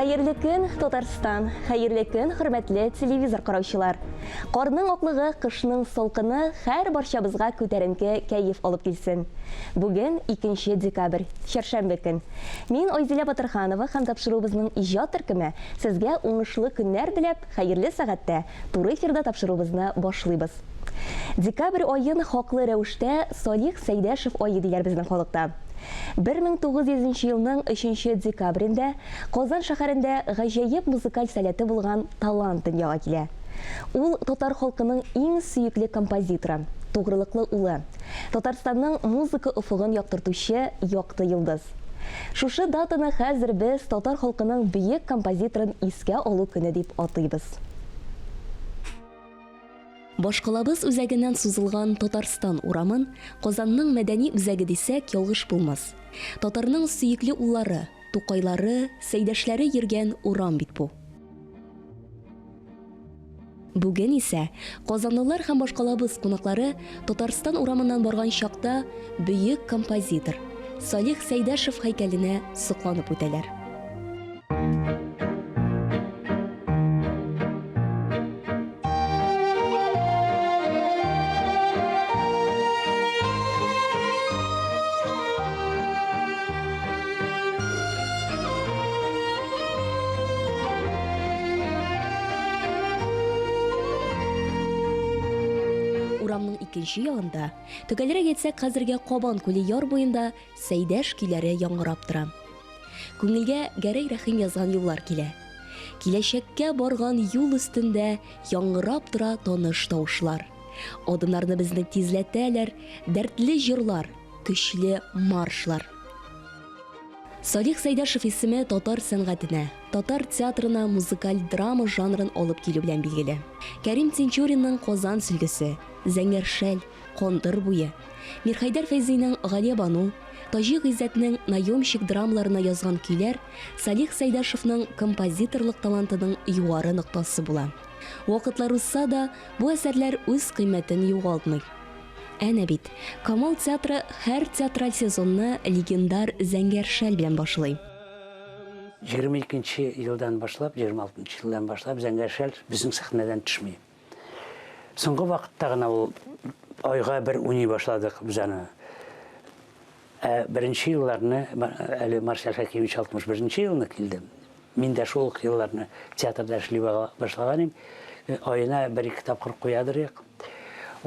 Хәерле көн, Татарстан. Хәерле көн, хөрмәтле телевизор караучылар. Карның аклыгы, кышның салкыны һәр барчабызга күтәренке кәеф алып килсен. Бүген 2 декабрь, чаршамбы көн. Мин Айзилә Батырханова һәм тапшыруыбызның иҗат төркеме сезгә уңышлы көннәр теләп, хәерле сәгатьтә туры эфирда тапшыруыбызны башлыйбыз. Декабрь айын хаклы рәвештә Салих Сәйдәшев айы диләр безнең халыкта. 1900 елның 3 декабрендә Казан шәһәрендә гаҗәеп музыкаль сәләте булган талант дөньяга килә. Ул татар халкының иң сөекле композиторы, тугрылыклы улы, Татарстанның музыка офыгын яктыртучы якты йолдыз. Шушы датаны хәзер без татар халкының бөек композиторын искә алу көне дип атыйбыз. Башкалабыз үзәгеннән сузылган Татарстан урамын Казанның мәдәни үзәге дисәк ялгыш булмас. Татарның сөекле уллары, тукайлары, сәйдәшләре йөргән урам бит бу. Бүген исә казанлылар һәм башкалабыз кунаклары Татарстан урамыннан барган чакта бөек композитор Салих Сәйдәшев һәйкәленә сокланып үтәләр. Урамның икенче ягында, төгәлрәк әйтсәк, хәзергә Кабан күле яр буенда Сәйдәш көйләре яңгырап тора. Күңелгә Гәрәй Рәхим язган юллар килә. Киләчәккә барган юл өстендә яңгырап тора таныш тавышлар. Адымнарны безне тизләтәләр, дәртле җырлар, көчле маршлар. Салих Сәйдәшев исеме татар сәнгатенә, татар театрына музыкаль драма жанрын алып килү белән билгеле. Кәрим Тинчуринның Казан сөлгесе, Зәңгәр шәл, Кандыр буе, Мирхәйдәр Фәйзинең Галия Бану, Таҗи Гыйззәтнең Наемщик драмаларына язган көйләр Салих Сәйдәшевнең композиторлык талантының югары ноктасы була. Вакытлар узса да, бу әсәрләр үз кыйммәтен югалтмый. Әнә бит, Камал театры һәр театраль сезонны легендар Зәңгәр шәл белән башлый. 22 елдан башлап, 26 елдан башлап Зәңгәр шәл безнең сәхнәдән төшми. Соңгы вакытта гына ул айга бер уйный башладык без аны. Беренче елларны, әле Маршал Хәкимович 61 елны килде. Мин дә шул елларны театрда эшли башлаганым. Айына 1-2 тапкыр куядыр.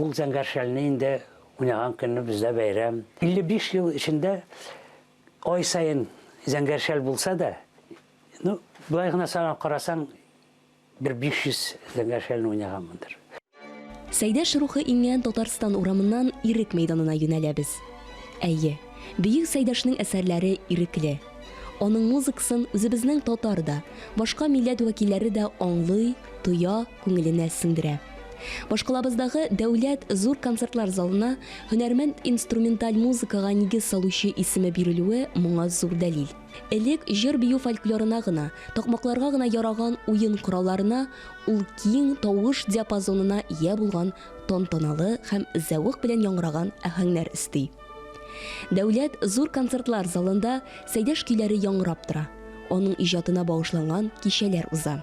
Ул Зәңгәр шәлне инде уйнаган көнне бездә бәйрәм. 55 ел эчендә ай сайын Зәңгәр шәл булса да, булай гына санап карасаң, бер 500 Зәңгәр шәлне уйнаганмындыр. Сәйдәш рухы иңгән Татарстан урамыннан Ирек мәйданына юнәләбез. Әйе, бөек Сәйдәшнең әсәрләре ирекле. Аның музыкасын үзебезнең татарда, башка милләт вәкилләре дә аңлый, туя, күңеленә сеңдерә. Башкалабыздагы дәүләт зур концертлар залына һөнәрмәнд инструменталь музыкага нигез салучы исеме бирелүе моңа зур дәлил. Элек җыр-бию фольклорына гына, такмакларга гына яраган уен коралларына ул киң тавыш диапазонына ия булган тантаналы һәм зәвык белән яңгыраган аһәңнәр исти. Дәүләт зур концертлар залында Сәйдәш көйләре яңгырап тора. Аның иҗатына багышланган кичәләр уза.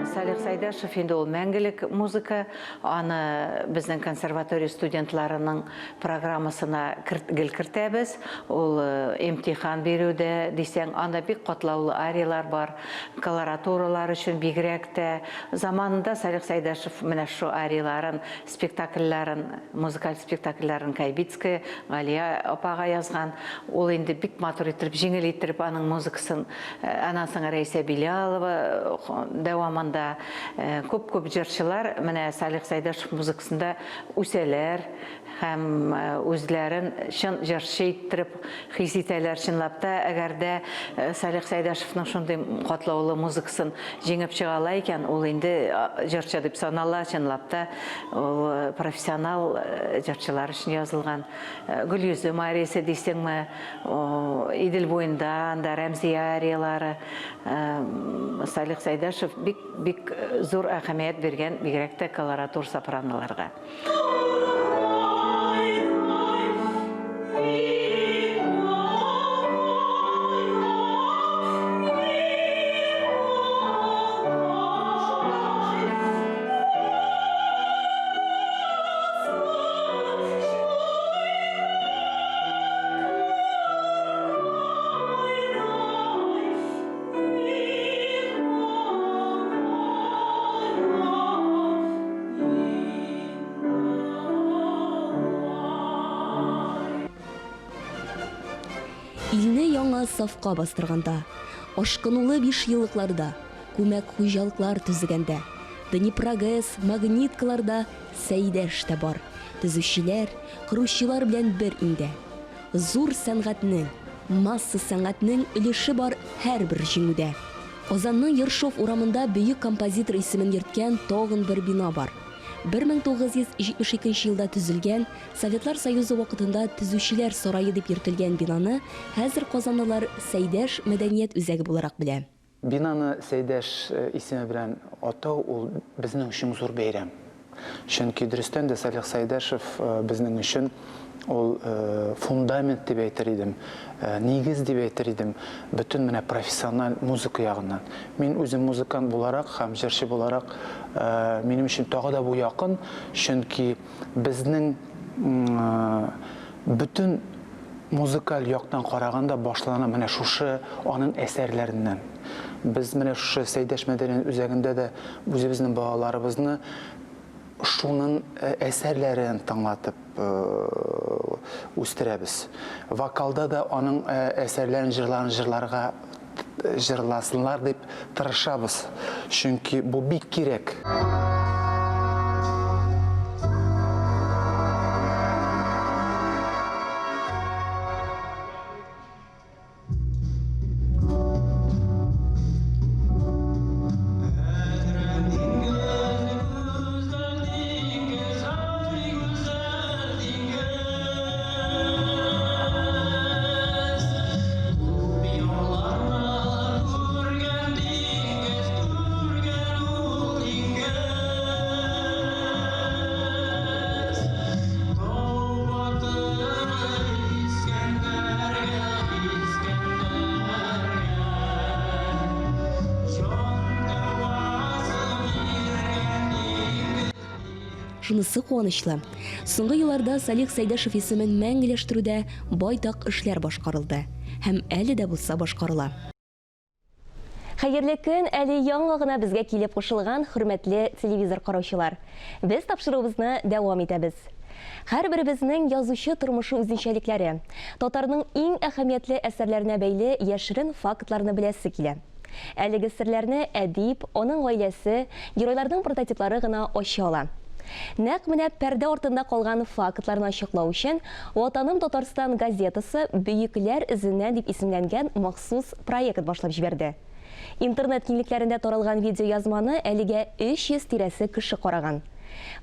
Салих Сәйдәшев инде ул мәңгелек музыка, аны безнең консерватория студентларының программасына гел кертәбез. Ул имтихан бирүдә дисәң, анда бик катлаулы ариялар бар, колоратуралар өчен бигрәк тә. Заманында Салих Сәйдәшев менә шу арияларын, спектакльләрен, музыкаль спектакльләрен Кайбицкая, Галия апага язган. Ул инде бик матур итеп, җиңел итеп аның музыкасын, анан соң Рәйсә Билялова дәвамында да көп җырчылар менә Салих Сайдашев музыкасында үсәләр һәм үзләрен чын җырчы иттереп хис итәләр чынлап та. Әгәр дә Салих Сайдашевның шундый катлаулы музыкасын җиңеп чыгала икән, ул инде җырчы дип санала чынлап та. Ул профессионал җырчылар өчен язылган. Гөлйөзем ариясе дисеңме, Идел буенда, анда Рәмзия ариялары. Салих Сайдашев бик зур әһәмият биргән, бигрәк тә колоратур сопраналарга. Илне яңа сафка бастырганда, ашкынулы 5 еллыкларда, күмәк хуҗалыклар төзегәндә, Днепрогэс, магниткаларда Сәйдәш тә бар. Төзүчеләр, коручылар белән бер инде. Зур сәнгатьнең, масса сәнгатьнең өлеше бар һәрбер җиңүдә. Казанның Ершов урамында бөек композитор исемен йөрткән тагын бер бина бар. 1972 елда төзелгән, Советлар Союзы вакытында төзүчеләр сарае дип йөртелгән бинаны хәзер казанлылар Сәйдәш мәдәният үзәге буларак белә. Бинаны Сәйдәш исеме белән атау ул безнең өчен зур бәйрәм. Чөнки дөрестән дә Салих Сайдашев безнең өчен ул фундамент дип әйтер идем, нигез дип әйтер идем, бөтен менә профессиональ музыка ягыннан. Мин үзем музыкант буларак һәм җырчы буларак минем өчен тагы да бу якын, чөнки безнең бөтен музыкаль яктан караганда башлана менә шушы аның әсәрләреннән. Без менә шушы Сәйдәш мәдәният үзәгендә дә үзебезнең балаларыбызны шуның әсәрләрен тыңлатып үстерәбез. Вокалда да аның әсәрләрен җырларга җырласыннар дип тырышабыз. Чөнки бу бик кирәк. Шунысы куанычлы. Соңгы елларда Салих Сайдашев исемен мәңгеләштерүдә байтак эшләр башкарылды һәм әле дә булса башкарыла. Хәерле көн, әле яңа гына безгә килеп кушылган хөрмәтле телевизор караучылар. Без тапшыруыбызны дәвам итәбез. Һәрберебезнең язучы тормышы үзенчәлекләре, татарның иң әһәмиятле әсәрләренә бәйле яшерен фактларны беләсе килә. Әлеге серләрне әдип, аның гаиләсе, геройларның прототиплары гына ача ала. Нәкъ менә пәрдә артында калган фактларны ачыклау өчен Ватаным Татарстан газетасы Бөекләр эзеннән дип исемләнгән махсус проект башлап җибәрде. Интернет киңлекләрендә таралган видеоязманы әлегә 300 тирәсе кеше караган.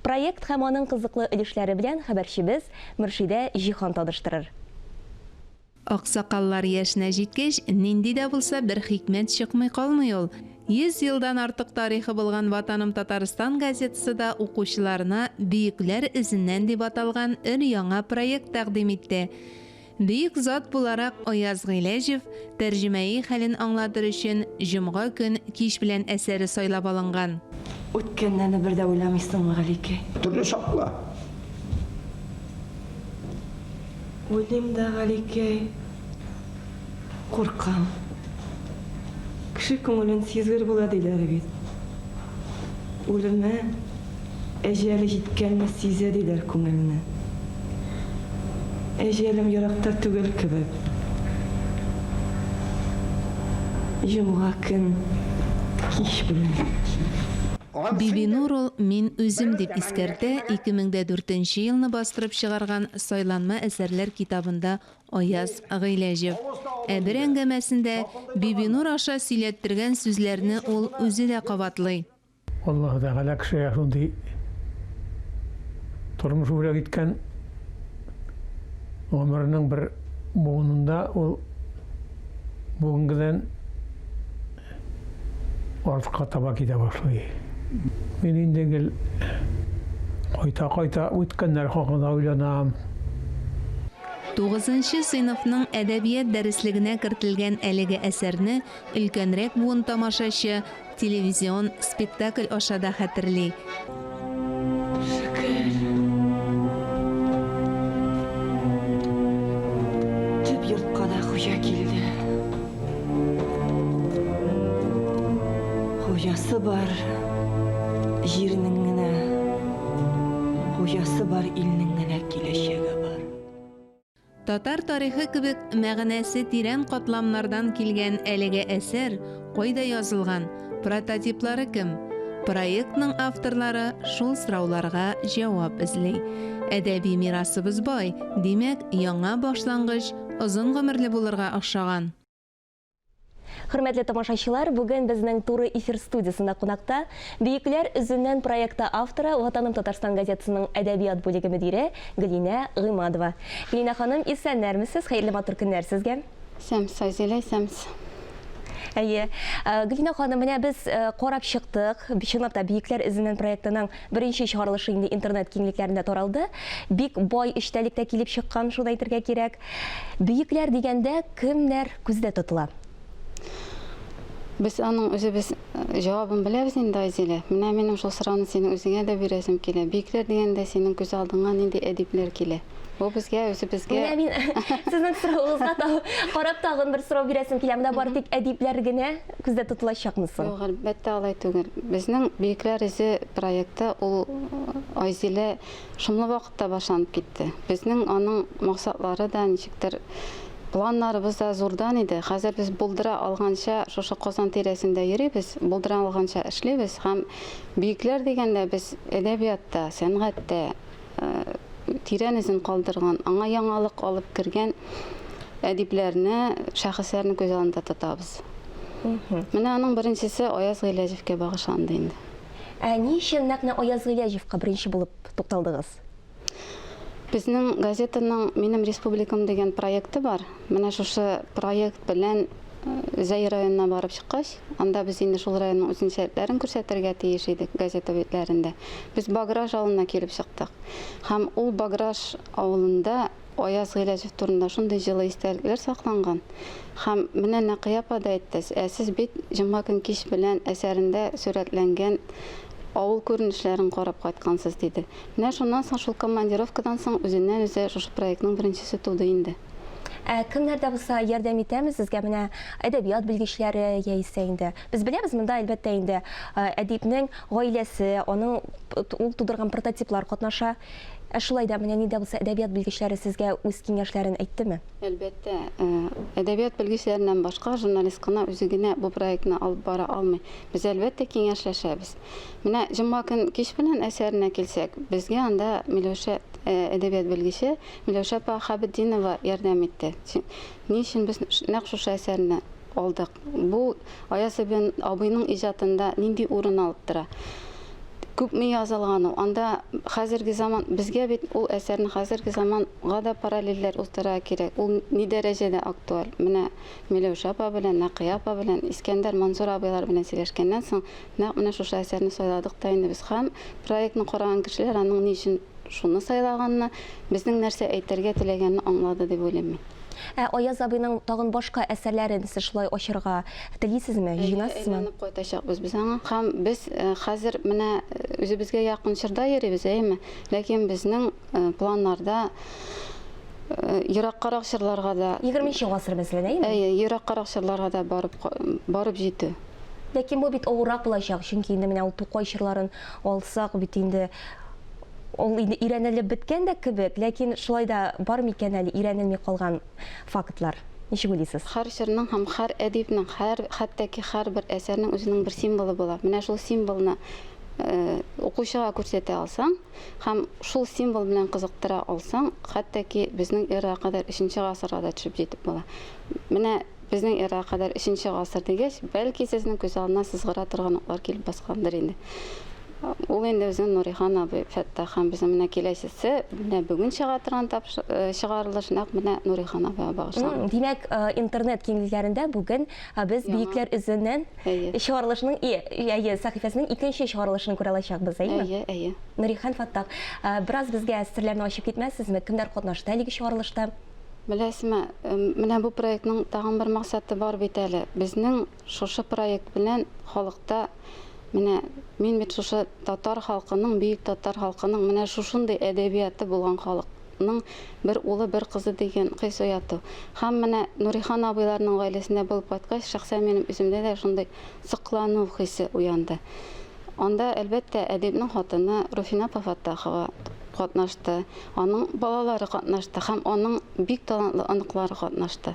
Проект һәм аның кызыклы өлешләре белән хәбәрчебез Мөршидә Җихан таныштырыр. Аксакаллар яшенә җиткәч, нинди дә булса бер хикмәт чыкмый калмый ул. 100 елдан артык тарихы булган Ватаным Татарстан газетасы да укучыларына Бөекләр эзеннән дип аталган өр-яңа проект тәкъдим итте. Бөек зат буларак Аяз Гыйләҗев тәрҗемәи хәлен аңлатыр өчен җомга көн кич белән әсәре сайлап алынган. Үткәннәрне бер дә уйламыйсыңмы, Галикәй? Төрле шакла. Уйлыйм да, Галикәй. Куркам. Кеше күңелен сизгер була диләр бит. Үлеме, әҗәле җиткәнне сизә диләр күңелне. Әҗәлем яракта түгел кебек. Җомга көн кич белән Бибинур ул «Мин үзем» дип искәртә 2004 елны бастырып чыгарган «Сайланма әсәрләр» китабында Аяз Гыйләҗев. Бер әңгәмәсендә Бибинур аша сөйләттергән сүзләрне ул үзе дә кабатлый. Аллаһ Тәгалә кешегә шундый тормыш бүләк иткән, гомеренең бер буынында ул бүгенгедән артка таба китә башлый. Мин инде гел кайта үткәннәр хакында уйланам. 9-нчы сыйныфның әдәбият дәреслегенә кертелгән әлеге әсәрне өлкәнрәк буын тамашачы телевизион спектакль аша да хәтерли. Төп йортка да хуҗа килде. Хуҗасы бар, җирнең генә, хуҗасы бар, илнең генә киләчәге бар. Татар тарихы кебек мәгънәсе тирән катламнардан килгән әлеге әсәр кайда язылган, прототиплары кем? Проектның авторлары шул сорауларга җавап эзли. Әдәби мирасыбыз бай, димәк, яңа башлангыч озын гомерле булырга охшаган. Хөрмәтле тамашачылар, бүген безнең туры эфир студиясында кунакта Бөекләр үзеннән проекты авторы, Ватаным Татарстан газетасының әдәбият бүлеге мөдире Гөлинә Гыймадова. Гөлинә ханым, исәннәрмесез? Хәерле матур көннәр сезгә. Сәмс, Айзелә, сәмс. Әйе, Гөлинә ханым, менә без карап чыктык. Чынлап та Бөекләр үзеннән проектының беренче чыгарылышы инде интернет киңлекләрендә таралды. Бик бай эчтәлектә килеп чыккан, шуны әйтергә кирәк. Бөекләр дигәндә кемнәр күздә тотыла? Без аның үзебез җавабын беләбез инде, Айзелә. Менә минем шул сорауны синең үзеңә дә бирәсем килә. Бөекләр дигәндә синең күз алдыңа нинди әдипләр килә? Бу безгә, үзебезгә. Менә мин сезнең сорауыгызга карап тагын бер сорау бирәсем килә. Менә бары тик әдипләр генә күздә тотылачакмы соң? Юк, әлбәттә алай түгел. Безнең Бөекләр изе проекты ул Айзелә шомлы вакытта башланып китте. Безнең аның максатлары да ничектер планнарыбыз да зурдан иде. Хәзер без булдыра алганча шушы Казан тирәсендә йөрибез, булдыра алганча эшлибез һәм Бөекләр дигәндә без әдәбиятта, сәнгатьтә тирән изен калдырган, аңа яңалык алып кергән әдипләрне, шәхесләрне күз алдында тотабыз. Менә аның беренчесе Аяз Гыйләҗевкә багышланды инде. Ни өчен нәкъ Аяз Гыйләҗевкә беренче булып тукталдыгыз? Безнең газетаның «Минем республикам» дигән проекты бар. Менә шушы проект белән Зәй районына барып чыккач, анда без инде шул районның үзенчәлекләрен күрсәтергә тиеш идек газета бетләрендә. Без Баграш авылына килеп чыктык. Һәм ул Баграш авылында Аяз Гыйләҗев турында шундый җылы истәлекләр сакланган. Һәм менә Нәкыя апа да әйтте, сез бит җомга көн кич белән әсәрендә сурәтләнгән авыл күренешләрен карап кайткансыз диде. Менә шуннан соң шул командировкадан соң үзеннән-үзе шушы проектның беренчесе туды инде. Кемнәрдә булса ярдәм итәмез сезгә, менә әдәбият белгечләре яисә инде. Без беләбез, монда әлбәттә инде әдипнең гаиләсе, аның ул тудырган прототиплар катнаша. Шулай да менә нидә булса әдәбият белгечләре сезгә үз киңәшләрен әйттеме? Әлбәттә, әдәбият белгечләреннән башка журналист кына үзе генә бу проектны алып бара алмый. Без әлбәттә киңәшләшәбез. Менә җомга көн кич белән әсәренә килсәк, безгә анда Миләүшә әдәбият белгече Миләүшә апа Хабетдинова ярдәм итте. Ни өчен без нәкъ шушы әсәрне алдык? Бу Аяз абыйның иҗатында нинди урын алып тора? Күпме язылган ул. Анда хәзерге заман безгә бит ул әсәрне хәзерге заманга да параллельләр устара кирәк. Ул ни дәрәҗәдә актуаль? Менә Миләүшә апа белән, Нәкыя апа белән, Искәндәр, Мансур абыйлар белән сөйләшкәннән соң, нәкъ менә шушы әсәрне сайладык та инде без. Һәм проектны караган кешеләр аның ни өчен шуны сайлаганны, безнең нәрсә әйтергә теләгәнне аңлады дип уйлыйм. Аяз абыйның тагын башка әсәрләрен сез шулай ачырга телисезме, җыйнасызмы? Әйләнеп кайтачакбыз без аңа. Һәм без хәзер менә үзебезгә якын чорда йөрибез, әйме? Ләкин безнең планнарда ераккарак чорларга да 20нче гасыр мәсәлән, әйме? Ераккарак чорларга да барып җитү. Ләкин бу бит авыррак булачак, чөнки инде менә ул Тукай чорларын алсак бит инде ул инде өйрәнелеп беткән дә кебек, ләкин шулай да бар микән әле өйрәнелми калган фактлар. Ничек уйлыйсыз? Һәр чорның һәм һәр әдипнең, хәтта ки һәр бер әсәрнең үзенең бер символы була. Менә шул символны укучыга күрсәтә алсаң һәм шул символ белән кызыктыра алсаң, хәтта безнең эрага кадәр 3нче гасырга да төшеп җитеп була. Менә безнең эрага кадәр 3нче гасыр дигәч, бәлки сезнең күз алдына сызгыра торган уклар килеп баскандыр инде. Ул инде безнең Нурихан абый, Фәттах һәм безнең менә киләчәсе, менә бүген чыга торган чыгарылыш нәкъ менә Нурихан абыйга багышланган. Димәк, интернет киңлекләрендә бүген без Бөекләр эзеннән чыгарылышның сәхифәсенең икенче чыгарылышын күрә алачакбыз, әйеме? Әйе. Нурихан, Фәттах, бераз безгә серләрне ачып китмәссезме? Кемнәр катнашты әлеге чыгарылышта? Беләсезме, менә бу проектның тагын бер максаты бар бит әле. Безнең шушы проект белән халыкта менә мин бит шушы татар халкының, бөек татар халкының менә шушындай әдәбияты булган халыкның бер улы, бер кызы дигән кыйс уяту. Һәм менә Нурихан абыйларның гаиләсендә булып кайткач, шәхсән минем үземдә дә шундай сыклану хисе уянды. Анда әлбәттә әдибнең хатыны Руфина Фәттахова катнашты, аның балалары катнашты һәм аның бик талантлы аныклары катнашты.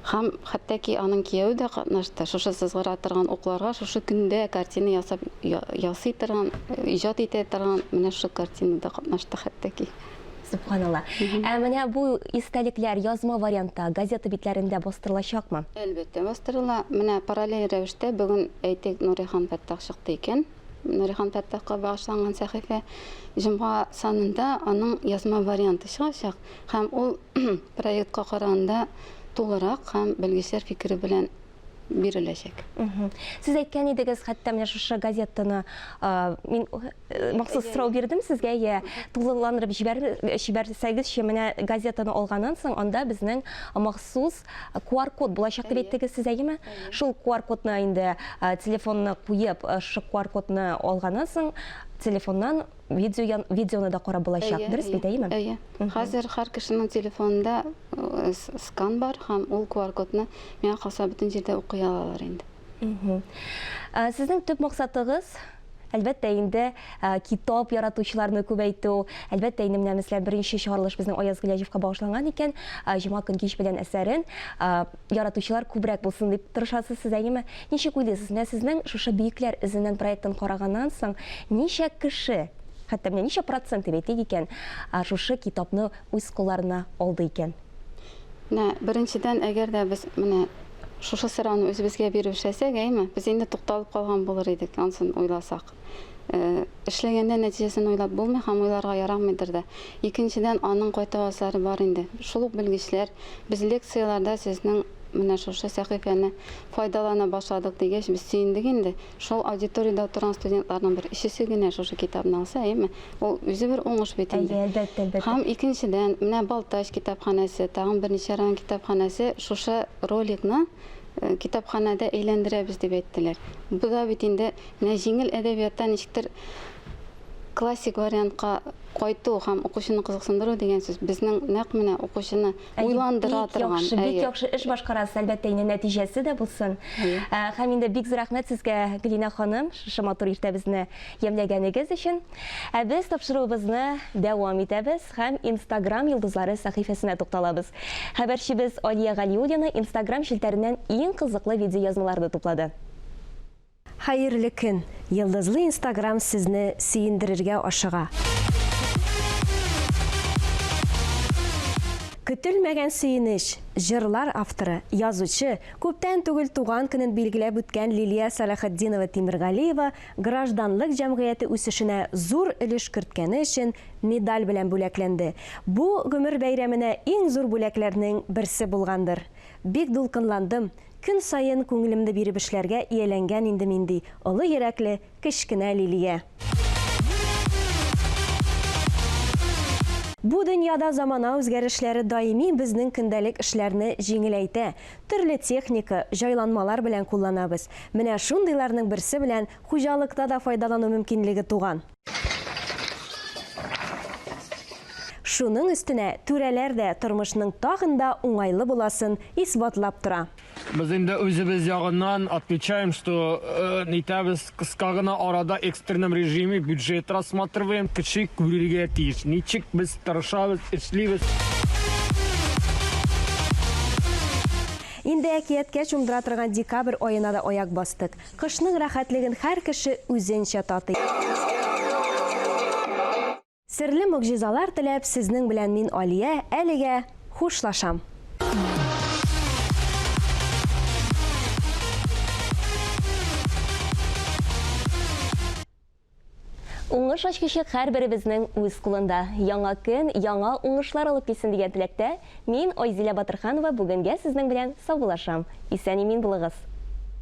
Һәм хәтта аның кияү дә катнашты. Шушы сызгыра торган укларга шушы көндә картина ясый торган, иҗат итә торган менә шу картинада катнашты хәтта. Субханалла. Менә бу истәлекләр язма вариантта газета битләрендә бастырылачакмы? Әлбәттә бастырыла. Менә параллель рәвештә бүген әйтик Нурихан Фәттах чыкты икән. Нурихан Фәттахка багышланган сәхифә җомга санында аның язма варианты чыгачак һәм ул проектка караганда тулырак һәм белгечләр фикере белән биреләчәк. Сез әйткән идегез, хәтта менә шушы газетаны мин махсус сорау бирдем сезгә, тулыландырып җибәрсәгез, менә газетаны алганнан соң анда безнең махсус QR-код булачак дип әйттегез сез, әйеме? Шул QR-кодны инде телефонны куеп, шул QR-кодны алганнан соң телефоннан видеоны да карап булачак, дөрес бит, әйеме? Әйе. Хәзер һәр кешенең телефонында скан бар һәм ул QR-кодны миңа калса бөтен җирдә укый алалар инде. Сезнең төп максатыгыз әлбәттә инде китап яратучыларны күбәйтү, әлбәттә инде менә мәсәлән беренче чыгарылыш безнең Аяз Гыйләҗевкә багышланган икән, җомга көн кич белән әсәрен яратучылар күбрәк булсын дип тырышасыз сез, әйеме? Ничек уйлыйсыз, сезнең шушы Бөекләр эзеннән проектын караганнан соң ничә кеше, хәтта менә ничә процент дип әйтик икән, шушы китапны үз кулларына алды икән? Менә беренчедән, әгәр дә без менә шушы сыраны үзебезгә бирүшәсәк, әйме, без инде тукталып калган булыр идек, ансын уйласак. Эшләгәндә нәтиҗәсен уйлап булмый һәм уйларга ярамыйдыр да. Икенчедән, аның кайтаваслары бар инде. Шул ук белгечләр, без лекцияларда сезнең менә шушы сәхифәне файдалана башладык дигәч, без сөендек инде. Шул аудиториядә утырган студентларның бер ишесе генә шушы китапны алса, әйме, ул үзе бер уңыш бит инде. Әлбәттә. Һәм икенчедән, менә Балтач китапханәсе, тагын берничә район китапханәсе шушы роликны китапханәдә әйләндерәбез дип әйттеләр. Бу да бит инде менә җиңел әдәбияттан ничектер классик вариантка кайту һәм укучыны кызыксындыру дигән сүз безнең нәкъ менә укучыны уйландыра торган. Бик яхшы эш башкарасыз, әлбәттә инде нәтиҗәсе дә булсын. Һәм инде бик зур рәхмәт сезгә, Гөлинә ханым, шушы матур иртә безне ямьләгәнегез өчен. Без тапшыруыбызны дәвам итәбез һәм Instagram йолдызлары сәхифәсенә тукталабыз. Хәбәрчебез Алия Галиуллина Instagram шелтәреннән иң кызыклы видеоязмаларны туплады. Хәерле көн. Йылдызлы Instagram сезне сөендерергә ашыга. Көтелмәгән сөенеш. Җырлар авторы, язучы, күптән түгел туган көнен билгеләп үткән Лилия Салахетдинова Тимергалиева гражданлык җәмгыяте үсешенә зур өлеш керткәне өчен медаль белән бүләкләнде. Бу гомер бәйрәменә иң зур бүләкләрнең берсе булгандыр. Бик дулкынландым. Көн сайын күңелемне биреп эшләргә ияләнгән инде минди олы йөрәкле кечкенә Лилия. Бу дөньяда замана үзгәрешләре даими безнең көндәлек эшләрне җиңеләйтә. Төрле техника, җайланмалар белән кулланабыз. Менә шундыйларның берсе белән хуҗалыкта да файдалану мөмкинлеге туган. Шуның өстенә түрәләр дә тормышның тагында уңайлы буласын исбатлап тора. Biz инде үзебез ягыннан отмечаем, что нитәбез кыска гына арада экстренном режиме бюджет рассматриваем, кеше күрергә тиеш. Ничек без тырышабыз, эшлибез. Инде әкияткә чумдыра торган декабрь аена да аяк бастык. Кышның рәхәтлеген һәр кеше үзенчә татый. Серле мөгъҗизалар теләп, сезнең белән мин Алия әлегә хушлашам. Уңыш ачкычы һәрберебезнең үз кулында. Яңа көн, яңа уңышлар алып килсен дигән теләктә, мин Айзилә Батырханова бүгенгә сезнең белән саубуллашам. Исән-имин булыгыз.